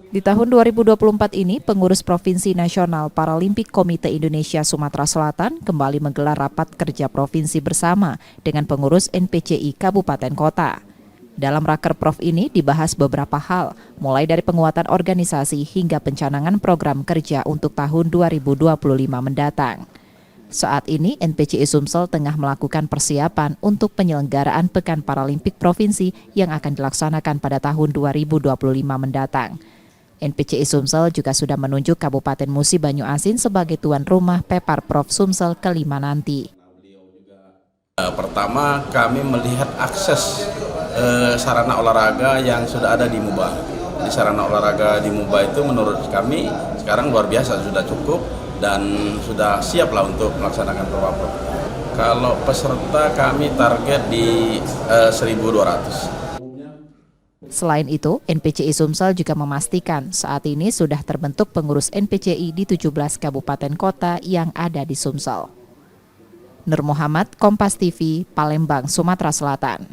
Di tahun 2024 ini, pengurus Provinsi Nasional Paralimpik Komite Indonesia Sumatera Selatan kembali menggelar rapat kerja provinsi bersama dengan pengurus NPCI Kabupaten Kota. Dalam Rakerprof ini dibahas beberapa hal, mulai dari penguatan organisasi hingga pencanangan program kerja untuk tahun 2025 mendatang. Saat ini, NPCI Sumsel tengah melakukan persiapan untuk penyelenggaraan Pekan Paralimpik Provinsi yang akan dilaksanakan pada tahun 2025 mendatang. NPCI Sumsel juga sudah menunjuk Kabupaten Musi Banyu Asin sebagai tuan rumah Peparprov Sumsel kelima nanti. Pertama, kami melihat akses sarana olahraga yang sudah ada di Muba. Di sarana olahraga di Muba itu menurut kami sekarang luar biasa, sudah cukup dan sudah siap lah untuk melaksanakan Peparprov. Kalau peserta kami target di 1.200. Selain itu, NPCI Sumsel juga memastikan saat ini sudah terbentuk pengurus NPCI di 17 kabupaten kota yang ada di Sumsel. Nur Muhammad, Kompas TV, Palembang, Sumatera Selatan.